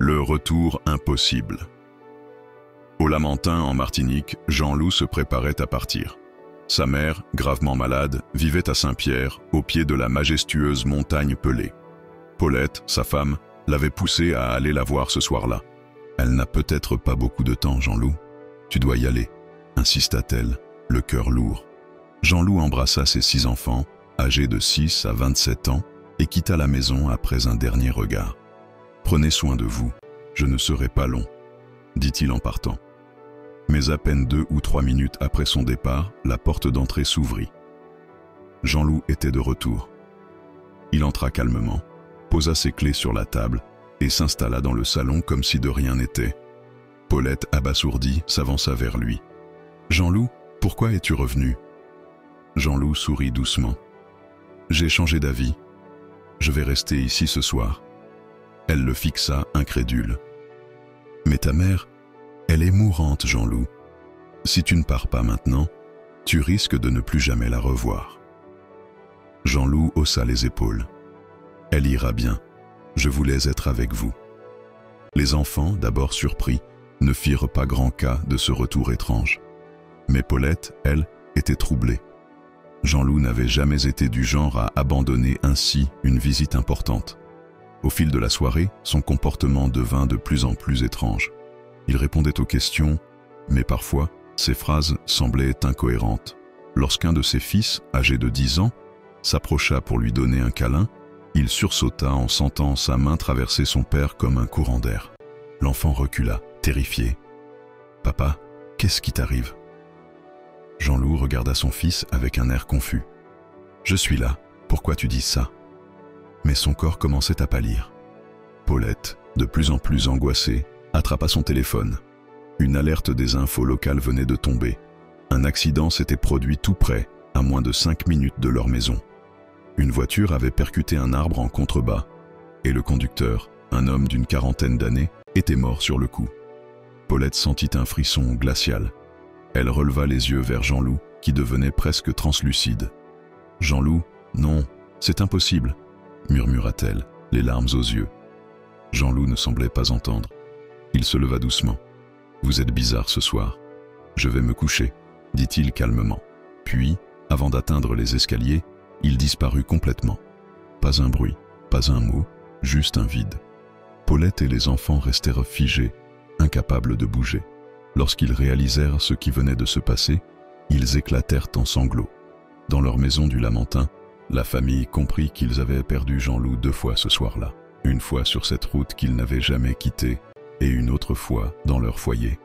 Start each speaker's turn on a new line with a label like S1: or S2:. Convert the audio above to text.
S1: Le retour impossible. Au Lamentin, en Martinique, Jean-Loup se préparait à partir. Sa mère, gravement malade, vivait à Saint-Pierre, au pied de la majestueuse montagne Pelée. Paulette, sa femme, l'avait poussé à aller la voir ce soir-là. « Elle n'a peut-être pas beaucoup de temps, Jean-Loup. Tu dois y aller, » insista-t-elle, le cœur lourd. Jean-Loup embrassa ses 6 enfants, âgés de 6 à 27 ans, et quitta la maison après un dernier regard. « Prenez soin de vous, je ne serai pas long, » dit-il en partant. Mais à peine 2 ou 3 minutes après son départ, la porte d'entrée s'ouvrit. Jean-Loup était de retour. Il entra calmement, posa ses clés sur la table et s'installa dans le salon comme si de rien n'était. Paulette, abasourdie, s'avança vers lui. « Jean-Loup, pourquoi es-tu revenu ?» Jean-Loup sourit doucement. « J'ai changé d'avis. Je vais rester ici ce soir. » Elle le fixa, incrédule. « Mais ta mère, elle est mourante, Jean-Loup. Si tu ne pars pas maintenant, tu risques de ne plus jamais la revoir. » Jean-Loup haussa les épaules. « Elle ira bien. Je voulais être avec vous. » Les enfants, d'abord surpris, ne firent pas grand cas de ce retour étrange. Mais Paulette, elle, était troublée. Jean-Loup n'avait jamais été du genre à abandonner ainsi une visite importante. Au fil de la soirée, son comportement devint de plus en plus étrange. Il répondait aux questions, mais parfois, ses phrases semblaient incohérentes. Lorsqu'un de ses fils, âgé de 10 ans, s'approcha pour lui donner un câlin, il sursauta en sentant sa main traverser son père comme un courant d'air. L'enfant recula, terrifié. « Papa, qu'est-ce qui t'arrive » Jean-Loup regarda son fils avec un air confus. « Je suis là, pourquoi tu dis ça ?» Mais son corps commençait à pâlir. Paulette, de plus en plus angoissée, attrapa son téléphone. Une alerte des infos locales venait de tomber. Un accident s'était produit tout près, à moins de 5 minutes de leur maison. Une voiture avait percuté un arbre en contrebas, et le conducteur, un homme d'une 40aine d'années, était mort sur le coup. Paulette sentit un frisson glacial. Elle releva les yeux vers Jean-Loup, qui devenait presque translucide. « Jean-Loup, non, c'est impossible !» murmura-t-elle, les larmes aux yeux. Jean-Loup ne semblait pas entendre. Il se leva doucement. « Vous êtes bizarre ce soir. Je vais me coucher, » dit-il calmement. Puis, avant d'atteindre les escaliers, il disparut complètement. Pas un bruit, pas un mot, juste un vide. Paulette et les enfants restèrent figés, incapables de bouger. Lorsqu'ils réalisèrent ce qui venait de se passer, ils éclatèrent en sanglots. Dans leur maison du Lamentin, la famille comprit qu'ils avaient perdu Jean-Loup 2 fois ce soir-là. Une fois sur cette route qu'ils n'avaient jamais quittée, et une autre fois dans leur foyer.